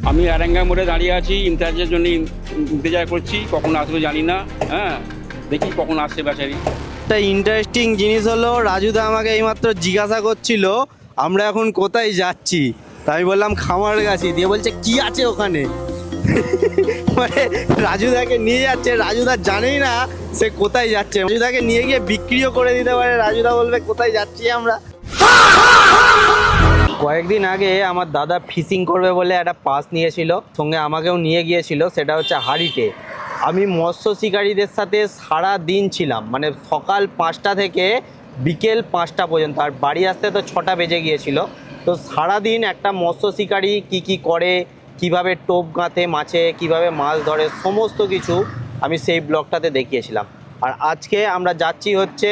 আমি আরাঙ্গা মোড়ে দাঁড়িয়ে আছি, ইন্টারভিউর জন্য ইন্তজার করছি, কখন আসবে জানি না। হ্যাঁ, দেখি কখন আসছে বেচারি। একটা ইন্টারেস্টিং জিনিস হলো, রাজুদা আমাকে এইমাত্র জিজ্ঞাসা করছিল আমরা এখন কোথায় যাচ্ছি। তাই আমি বললাম খামারগাছি, দিয়ে বলছে কি আছে ওখানে। মানে রাজুদাকে নিয়ে যাচ্ছে, রাজুদা জানেই না সে কোথায় যাচ্ছে। রাজুদাকে নিয়ে গিয়ে বিক্রিও করে দিতে পারে, রাজুদা বলবে কোথায় যাচ্ছি আমরা। কয়েকদিন আগে আমার দাদা ফিশিং করবে বলে একটা পাস নিয়েছিল, সঙ্গে আমাকেও নিয়ে গিয়েছিল, সেটা হচ্ছে হারিটে। আমি মৎস্য শিকারীদের সাথে সারা দিন ছিলাম, মানে সকাল 5টা থেকে বিকেল 5টা পর্যন্ত, আর বাড়ি আসতে তো 6টা বেজে গিয়েছিল। তো সারাদিন একটা মৎস্য শিকারী কী করে, কিভাবে টোপ গাঁথে মাছে, কিভাবে মাছ ধরে, সমস্ত কিছু আমি সেই ব্লগটাতে দেখিয়েছিলাম। আর আজকে আমরা যাচ্ছি হচ্ছে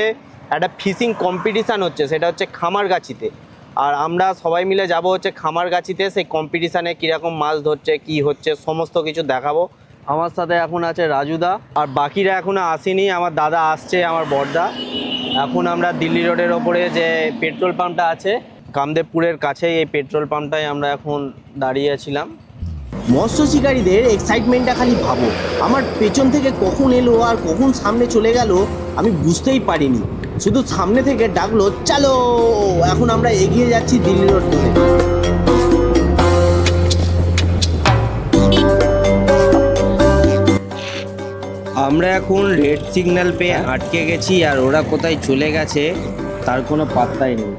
একটা ফিশিং কম্পিটিশান হচ্ছে, সেটা হচ্ছে খামারগাছিতে। আর আমরা সবাই মিলে যাব হচ্ছে খামারগাছিতে, সেই কম্পিটিশানে কীরকম মাছ ধরছে, কি হচ্ছে, সমস্ত কিছু দেখাবো। আমার সাথে এখন আছে রাজুদা, আর বাকিরা এখনও আসেনি। আমার দাদা আসছে, আমার বড়দা। এখন আমরা দিল্লি রোডের ওপরে যে পেট্রোল পাম্পটা আছে, কামদেবপুরের কাছেই এই পেট্রোল পাম্পটায় আমরা এখন দাঁড়িয়েছিলাম। মৎস্য শিকারীদের এক্সাইটমেন্টটা খালি ভাবো, আমার পেছন থেকে কখন এলো আর কখন সামনে চলে গেল আমি বুঝতেই পারিনি। শুধু সামনে থেকে ডাকলো চলো। এখন আমরা এগিয়ে যাচ্ছি দিল্লি রোড থেকে। আমরা এখন রেড সিগন্যাল পেয়ে আটকে গেছি, আর ওরা কোথায় চলে গেছে তার কোনো পাত্তাই নেই।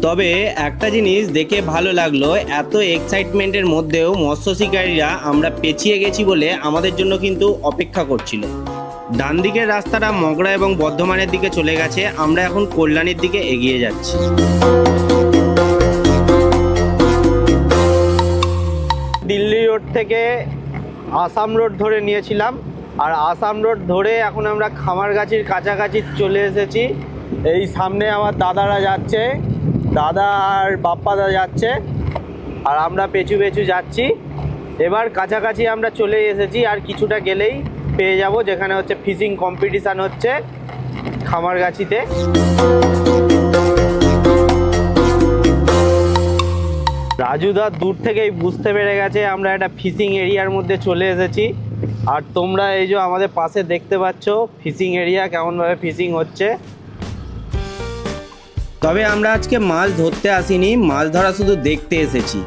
তবে একটা জিনিস দেখে ভালো লাগলো, এত এক্সাইটমেন্টের মধ্যেও মৎস্য শিকারীরা আমরা পেছিয়ে গেছি বলে আমাদের জন্য কিন্তু অপেক্ষা করছিল। ডান দিকের রাস্তাটা মগরা এবং বর্ধমানের দিকে চলে গেছে, আমরা এখন কল্যাণীর দিকে এগিয়ে যাচ্ছি। দিল্লি রোড থেকে আসাম রোড ধরে নিয়েছিলাম, আর আসাম রোড ধরে এখন আমরা খামারগাছির কাছাকাছি চলে এসেছি। এই সামনে আমার দাদারা যাচ্ছে, দাদা আর বাপ্পাদা যাচ্ছে, আর আমরা পেছু পেছু যাচ্ছি। এবার কাছাকাছি আমরা চলে এসেছি, আর কিছুটা গেলেই পেয়ে যাব যেখানে হচ্ছে ফিশিং কম্পিটিশান হচ্ছে খামারগাছিতে। রাজুদা দূর থেকেই বুঝতে পেরে গেছে আমরা একটা ফিশিং এরিয়ার মধ্যে চলে এসেছি। আর তোমরা এই যে আমাদের পাশে দেখতে পাচ্ছ ফিশিং এরিয়া, কেমনভাবে ফিশিং হচ্ছে। তবে আমরা আজকে মাছ ধরতে আসিনি, মাছ ধরা শুধু দেখতে এসেছি।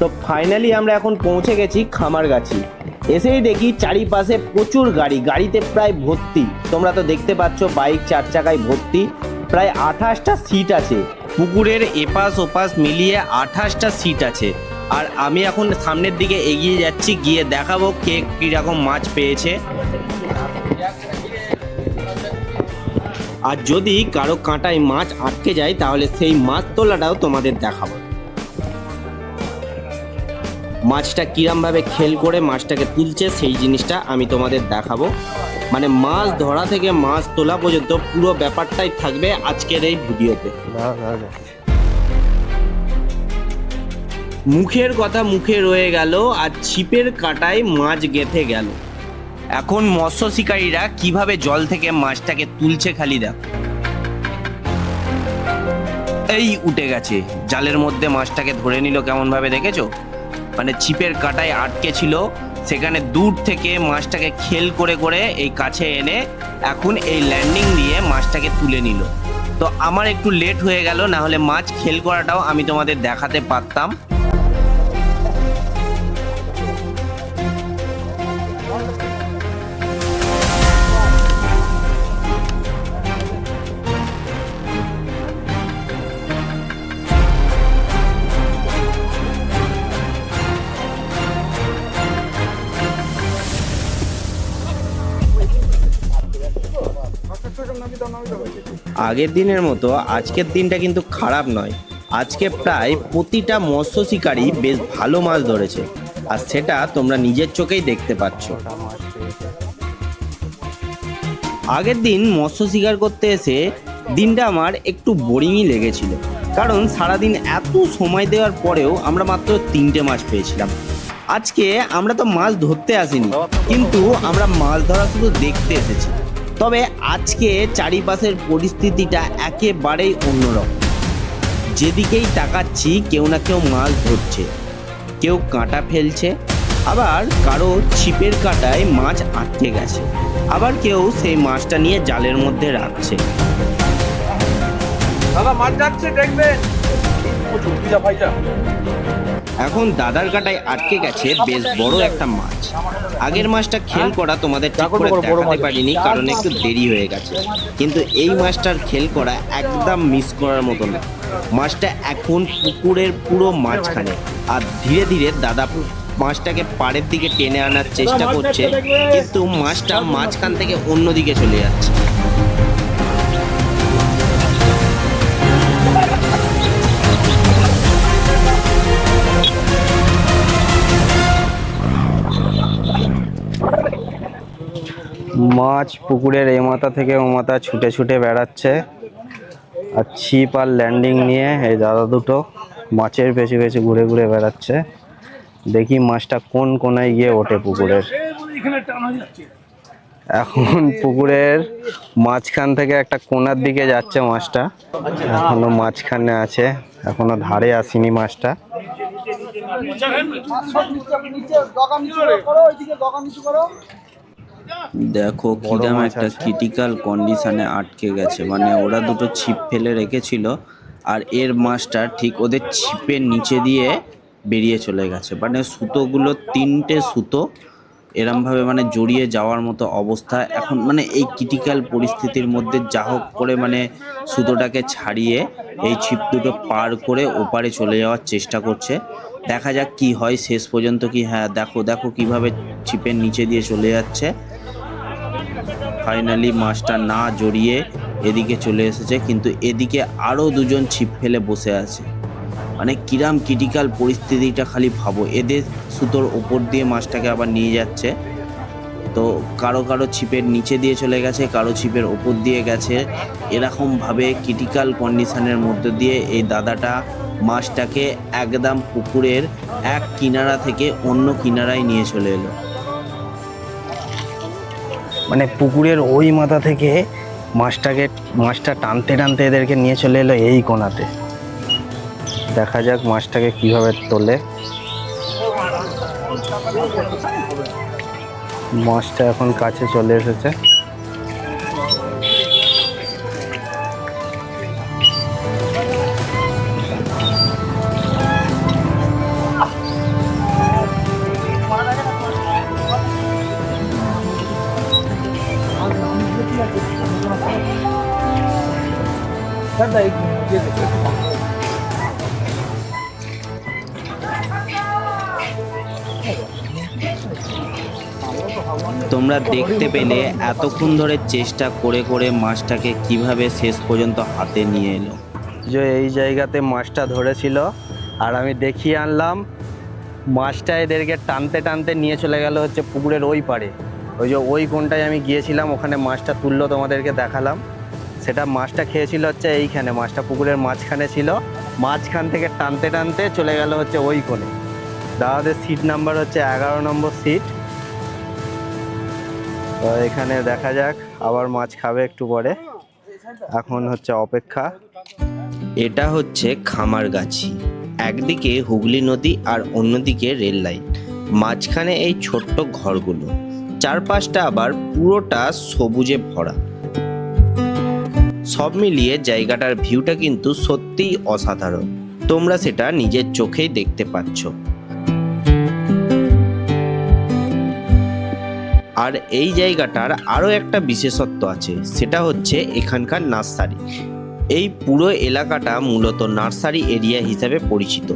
তো ফাইনালি আমরা এখন পৌঁছে গেছি খামারগাছি। এসেই দেখি চারিপাশে প্রচুর গাড়ি, গাড়িতে প্রায় ভর্তি। তোমরা তো দেখতে পাচ্ছ বাইক 4 চাকায় ভর্তি, প্রায় 28টা সিট আছে। পুকুরের এপাশ ওপাশ মিলিয়ে 28টা সিট আছে। আর আমি এখন সামনের দিকে এগিয়ে যাচ্ছি, গিয়ে দেখাবো কে কীরকম মাছ পেয়েছে। আর যদি কারো কাঁটায় মাছ আটকে যায় তাহলে সেই মাছ তোলাটাও তোমাদের দেখাবো। মাছটা কিরমভাবে খেল করে মাছটাকে তুলছে সেই জিনিসটা আমি তোমাদের দেখাবো। মানে মাছ ধরা থেকে মাছ তোলা পর্যন্ত পুরো ব্যাপারটাই থাকবে আজকের এই ভিডিওতে। মুখের কথা মুখে রয়ে গেল, আর ছিপের কাঁটায় মাছ গেঁথে গেল। এখন মৎস্য শিকারীরা কিভাবে জল থেকে মাছটাকে তুলছে খালি দেখো। এই উঠে গেছে, জালের মধ্যে মাছটাকে ধরে নিল কেমন ভাবে, দেখেছো? মানে ছিপের কাঁটায় আটকে ছিল, সেখানে দূর থেকে মাছটাকে খেল করে করে এই কাছে এনে এখন এই ল্যান্ডিং দিয়ে মাছটাকে তুলে নিল। তো আমার একটু লেট হয়ে গেল, না হলে মাছ খেল করাটাও আমি তোমাদের দেখাতে পারতাম। আগের দিনের মতো আজকের দিনটা কিন্তু খারাপ নয়। আজকে প্রায় প্রতিটা মৎস্য শিকারী বেশ ভালো মাছ ধরেছে, আর সেটা তোমরা নিজের চোখেই দেখতে পাচ্ছ। আগের দিন মৎস্য শিকার করতে এসে দিনটা আমার একটু বোরিংই লেগেছিল, কারণ সারাদিন এত সময় দেওয়ার পরেও আমরা মাত্র 3টে মাছ পেয়েছিলাম। আজকে আমরা তো মাছ ধরতে আসিনি, কিন্তু আমরা মাছ ধরা শুধু দেখতে এসেছি। তবে আজকে চারিপাশের পরিস্থিতিটা একেবারেই অন্যরকম। যেদিকেই তাকাচ্ছি কেউ না কেউ মাছ ধরছে, কেউ কাঁটা ফেলছে, আবার কারো ছিপের কাঁটায় মাছ আটকে গেছে, আবার কেউ সেই মাছটা নিয়ে জালের মধ্যে রাখছে। এখন দাদার কাঁটায় আটকে গেছে বেশ বড় একটা মাছ। আগের মাছটা খেল করা তোমাদের ঠিক করে দেখাতে পারিনি কারণ একটু দেরি হয়ে গেছে, কিন্তু এই মাছটার খেল করা একদম মিস করার মতো না। মাছটা এখন পুকুরের পুরো মাঝখানে, আর ধীরে ধীরে দাদা মাছটাকে পাড়ের দিকে টেনে আনার চেষ্টা করছে, কিন্তু মাছটা মাঝখান থেকে অন্যদিকে চলে যাচ্ছে। মাছ পুকুরের এই মাথা থেকে ও মাথা ছুটে ছুটে বেড়াচ্ছে, আর ছিপ আর ল্যান্ডিং নিয়ে এই দাদা দুটো মাছের পেছু পেছু ঘুরে ঘুরে বেড়াচ্ছে। দেখি মাছটা কোন কোনায় গিয়ে ওঠে পুকুরের। এখন পুকুরের মাঝখান থেকে একটা কোনার দিকে যাচ্ছে মাছটা, এখনো মাঝখানে আছে, এখনো ধারে আসেনি মাছটা। দেখো কিরাম একটা ক্রিটিক্যাল কন্ডিশনে আটকে গেছে, মানে ওরা দুটো ছিপ ফেলে রেখেছিল আর এর মাছটা ঠিক ওদের ছিপের নিচে দিয়ে বেরিয়ে চলে গেছে। মানে সুতোগুলো 3টে সুতো এরমভাবে মানে জড়িয়ে যাওয়ার মতো অবস্থা। এখন মানে এই ক্রিটিক্যাল পরিস্থিতির মধ্যে যা হোক করে মানে সুতোটাকে ছাড়িয়ে এই ছিপ দুটো পার করে ওপারে চলে যাওয়ার চেষ্টা করছে। দেখা যাক কি হয় শেষ পর্যন্ত। কি হ্যাঁ দেখো দেখো কিভাবে ছিপের নিচে দিয়ে চলে যাচ্ছে। ফাইনালি মাছটা না জড়িয়ে এদিকে চলে এসেছে, কিন্তু এদিকে আরও দুজন ছিপ ফেলে বসে আছে। মানে কিরাম ক্রিটিক্যাল পরিস্থিতিটা খালি ভাবো। এদের সুতোর ওপর দিয়ে মাছটাকে আবার নিয়ে যাচ্ছে, তো কারো কারো ছিপের নিচে দিয়ে চলে গেছে, কারো ছিপের ওপর দিয়ে গেছে। এরকমভাবে ক্রিটিক্যাল কন্ডিশনের মধ্যে দিয়ে এই দাদাটা মাছটাকে একদম পুকুরের এক কিনারা থেকে অন্য কিনারায় নিয়ে চলে এলো। মানে পুকুরের ওই মাথা থেকে মাছটা টানতে টানতে এদেরকে নিয়ে চলে এলো এই কোনাতে। দেখা যাক মাছটাকে কিভাবে তোলে। মাছটা এখন কাছে চলে এসেছে। তোমরা দেখতে পেলে এতক্ষণ ধরে চেষ্টা করে করে মাছটাকে কিভাবে শেষ পর্যন্ত হাতে নিয়ে এলো। যে এই জায়গাতে মাছটা ধরেছিল আর আমি দেখিয়ে আনলাম, মাছটা এদেরকে টানতে টানতে নিয়ে চলে গেল হচ্ছে পুকুরের ওই পাড়ে। ওই যে ওই কোনটায় আমি গিয়েছিলাম, ওখানে মাছটা তুললো, তোমাদেরকে দেখালাম। সেটা মাছটা খেয়েছিল হচ্ছে এইখানে, মাছটা পুকুরের মাঝখানে ছিল, মাঝখান থেকে টানতে টানতে চলে গেল হচ্ছে ওই কোণে। দাদাদের সিট নাম্বার হচ্ছে 11 নম্বর সিট। তো এখানে দেখা যাক, আবার মাছ খাবে একটু পরে, এখন হচ্ছে অপেক্ষা। এটা হচ্ছে খামারগাছি, একদিকে হুগলি নদী আর অন্যদিকে রেল লাইন, মাঝখানে এই ছোট্ট ঘরগুলো, চারপাশটা আবার পুরোটা সবুজে ভরা। সব মিলিয়ে জায়গাটার ভিউটা কিন্তু সত্যিই অসাধারণ, তোমরা সেটা নিজের চোখেই দেখতে পাচ্ছ। আর এই জায়গাটার আরও একটা বিশেষত্ব আছে, সেটা হচ্ছে এখানকার নার্সারি। এই পুরো এলাকাটা মূলত নার্সারি এরিয়া হিসেবে পরিচিত।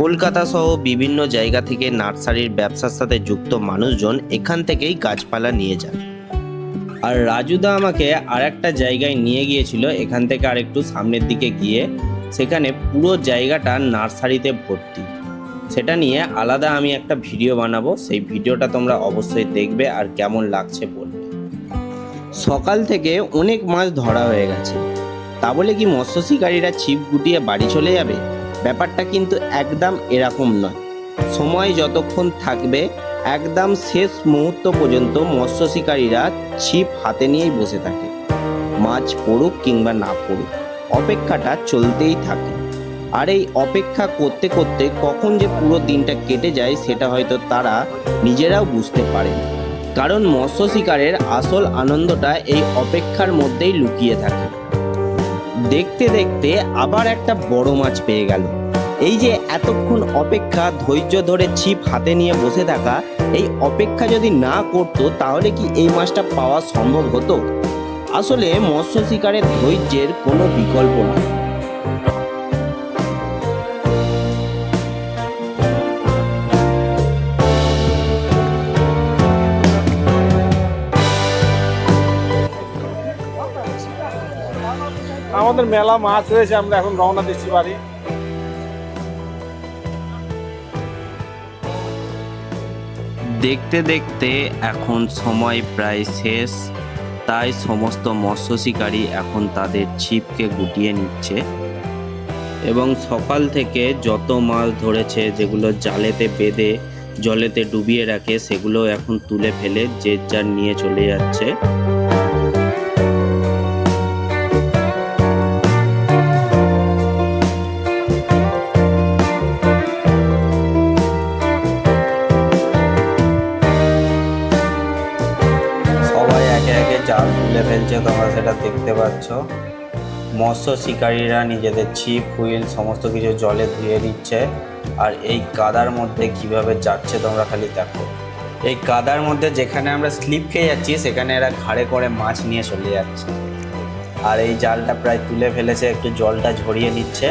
কলকাতা সহ বিভিন্ন জায়গা থেকে নার্সারির ব্যবসার সাথে যুক্ত মানুষজন এখান থেকেই গাছপালা নিয়ে যান। আর রাজুদা আমাকে আর একটা জায়গায় নিয়ে গিয়েছিল, এখান থেকে আর একটু সামনের দিকে গিয়ে, সেখানে পুরো জায়গাটা নার্সারিতে ভর্তি। সেটা নিয়ে আলাদা আমি একটা ভিডিও বানাবো, সেই ভিডিওটা তোমরা অবশ্যই দেখবে আর কেমন লাগছে বলবে। সকাল থেকে অনেক মাছ ধরা হয়ে গেছে, তা বলে কি মৎস্য শিকারীরা ছিপ গুটিয়ে বাড়ি চলে যাবে? ব্যাপারটা কিন্তু একদম এরকম নয়। সময় যতক্ষণ থাকবে একদম শেষ মুহূর্ত পর্যন্ত মৎস্য শিকারীরা ছিপ হাতে নিয়েই বসে থাকে। মাছ পড়ুক কিংবা না পড়ুক, অপেক্ষাটা চলতেই থাকে। আর এই অপেক্ষা করতে করতে কখন যে পুরো দিনটা কেটে যায় সেটা হয়তো তারা নিজেরাও বুঝতে পারে না। কারণ মৎস্য শিকারের আসল আনন্দটা এই অপেক্ষার মধ্যেই লুকিয়ে থাকে। দেখতে দেখতে আবার একটা বড় মাছ পেয়ে গেল। এই যে এতক্ষণ অপেক্ষা, ধৈর্য ধরে ছিপ হাতে নিয়ে বসে থাকা, এই অপেক্ষা যদি না করতো তাহলে কি এই মাছটা পাওয়া সম্ভব হতো? আসলে মৎস্য শিকারের ধৈর্যের কোনো বিকল্প নেই। আমাদের মেলা মাছ হয়েছে, আমরা এখন রওনা দিচ্ছি বাড়ি। দেখতে দেখতে এখন সময় প্রায় শেষ, তাই সমস্ত মৎস্য শিকারী এখন তাদের ছিপকে গুটিয়ে নিচ্ছে এবং সকাল থেকে যত মাছ ধরেছে, যেগুলো জালেতে বেঁধে জলেতে ডুবিয়ে রাখে, সেগুলো এখন তুলে ফেলে যে যার নিয়ে চলে যাচ্ছে। সবাই একে একে জাল তুলে ফেলছে, তোমরা সেটা দেখতে পাচ্ছ। মৎস্য শিকারীরা নিজেদের ছিপ, হুইল সমস্ত কিছু জলে ধুয়ে দিচ্ছে। আর এই কাদার মধ্যে কিভাবে যাচ্ছে তোমরা খালি দেখো। এই কাদার মধ্যে যেখানে আমরা স্লিপ খেয়ে যাচ্ছি সেখানে এরা ঘাড়ে করে মাছ নিয়ে চলে যাচ্ছে। আর এই জালটা প্রায় তুলে ফেলেছে, একটু জলটা ঝরিয়ে নিচ্ছে।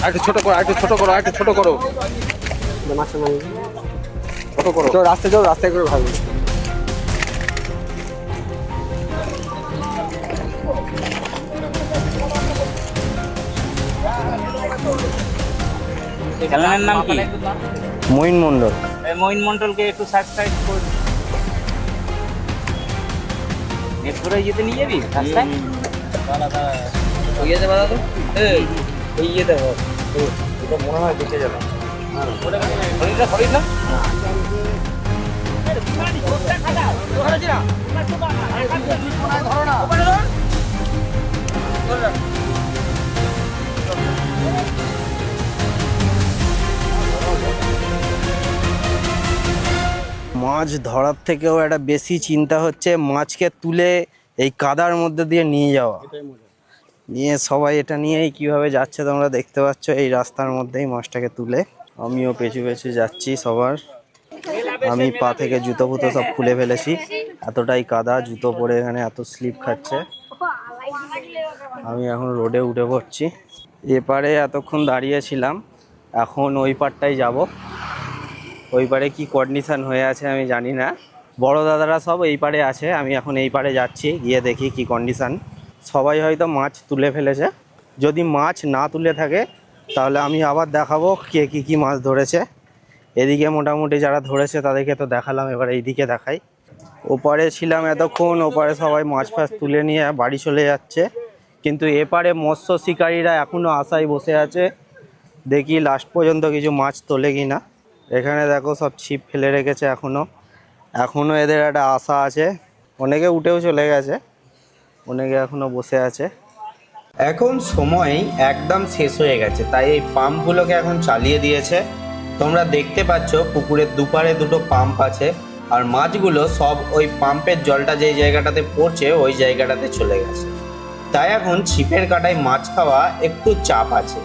একটু ছোট করো, একটু ছোট করো, একটু ছোট করো, ছোট করো। রাস্তায় যাও, রাস্তায় করে ভালো। চ্যানেলের নাম কি? মঈন মণ্ডল। মঈন মণ্ডলকে একটু সাবস্ক্রাইব করে নেট করে যেতে নিয়ে যাবি রাস্তায়। ইয়েতে বাধা তো ওই ইয়েতে এটা মনে হয় দেখে যাবে। খরিদ না মাছ ধরার থেকেও একটা বেশি চিন্তা হচ্ছে মাছকে তুলে এই কাদার মধ্যে দিয়ে নিয়ে যাওয়া। নিয়ে সবাই এটা নিয়েই কিভাবে যাচ্ছে তোমরা দেখতে পাচ্ছ। এই রাস্তার মধ্যেই মাছটাকে তুলে আমিও পেছু পেছু যাচ্ছি সবার। আমি পা থেকে জুতো ফুতো সব খুলে ফেলেছি, এতটাই কাদা, জুতো পরে এখানে এত স্লিপ খাচ্ছে। আমি এখন রোডে উঠে পড়ছি। এপারে এতক্ষণ দাঁড়িয়েছিলাম, এখন ওই পারটাই যাব। ওই পারে কি কন্ডিশন হয়ে আছে আমি জানি না। বড় দাদারা সব এই পারে আছে, আমি এখন এই পারে যাচ্ছি, গিয়ে দেখি কি কন্ডিশন। সবাই হয়তো মাছ তুলে ফেলেছে। যদি মাছ না তুলে থাকে তাহলে আমি আবার দেখাবো কে কি মাছ ধরেছে। এদিকে মোটামুটি যারা ধরেছে তাদেরকে তো দেখালাম, এবার এইদিকে দেখাই। ওপারে ছিলাম এতক্ষণ, ওপারে সবাই মাছ ফাছ তুলে নিয়ে বাড়ি চলে যাচ্ছে, কিন্তু এপারে মৎস্য শিকারীরা এখনও আশায় বসে আছে, দেখি লাস্ট পর্যন্ত কিছু মাছ তোলে কি না। এখানে দেখো সব ছিপ ফেলে রেখেছে এখনও এদের একটা আশা আছে। অনেকে উঠেও চলে গেছে, অনেকে এখনও বসে আছে। এখন সময় একদম শেষ হয়ে গেছে, তাই এই পাম্পগুলোকে এখন চালিয়ে দিয়েছে। তোমরা দেখতে পাচ্ছ পুকুরের দুপারে দুটো পাম্প আছে, আর মাছগুলো সব ওই পাম্পের জলটা যেই জায়গাটাতে পড়ছে ওই জায়গাটাতে চলে গেছে। তাই এখন ছিপের কাঁটায় মাছ খাওয়া একটু চাপ আছে।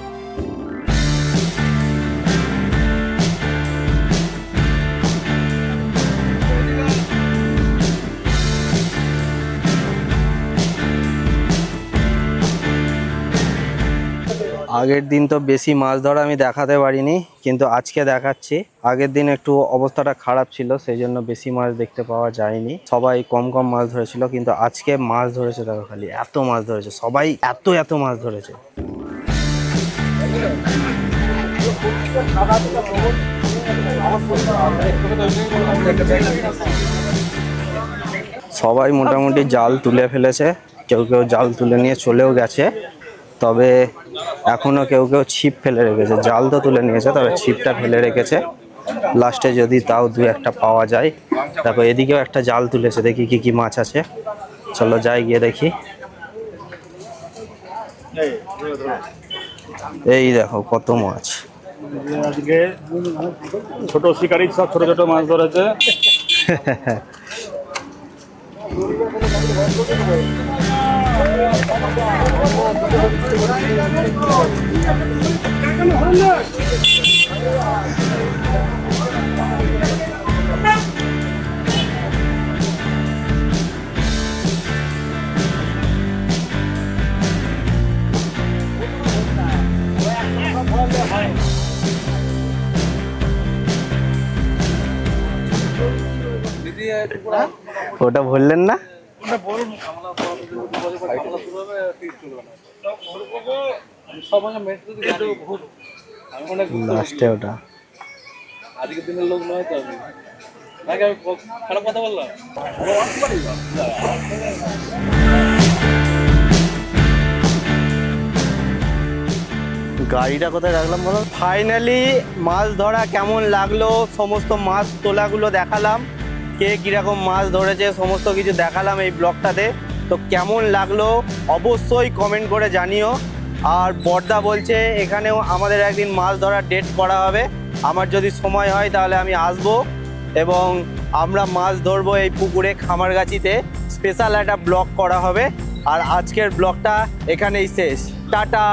আগের দিন তো বেশি মাছ ধরা আমি দেখাতে পারিনি, কিন্তু আজকে দেখাচ্ছি। আগের দিন একটু অবস্থাটা খারাপ ছিল, সেই জন্য বেশি মাছ দেখতে পাওয়া যায়নি। সবাই কম কম মাছ ধরেছিল, কিন্তু আজকে মাছ ধরেছে দেখো, খালি এত মাছ ধরেছে সবাই, এত মাছ ধরেছে। সবাই মোটামুটি জাল তুলে ফেলেছে, কেউ কেউ জাল তুলে নিয়ে চলেও গেছে, তবে এখনো কেউ কেউ ছিপ ফেলে রেখেছে। জাল তো তুলে নিয়েছে, তবে ছিপটা ফেলে রেখেছে, লাস্টে যদি তাও দু একটা পাওয়া যায়। দেখো এদিকেও একটা জাল তুলেছে, দেখি কি কি মাছ আছে, চলো যাই গিয়ে দেখি। এই দেখো কত মাছ। আজকে ছোট শিকারি সব ছোট ছোট মাছ ধরেছে। ওটা বললেন না? লাস্টে ওটা আজকের দিনের লোক নয় তো আমি খারাপ কথা বললাম। গাড়িটা কোথায় রাখলাম বলো। ফাইনালি মাছ ধরা কেমন লাগলো, সমস্ত মাছ তোলাগুলো দেখালাম, কে কীরকম মাছ ধরেছে সমস্ত কিছু দেখালাম এই ব্লগটাতে। তো কেমন লাগলো অবশ্যই কমেন্ট করে জানিও। আর বড়দা বলছে এখানেও আমাদের একদিন মাছ ধরার ডেট করা হবে, আমার যদি সময় হয় তাহলে আমি আসব এবং আমরা মাছ ধরবো এই পুকুরে খামারগাছিতে, স্পেশাল একটা ব্লগ করা হবে। আর আজকের ব্লগটা এখানেই শেষ, টাটা।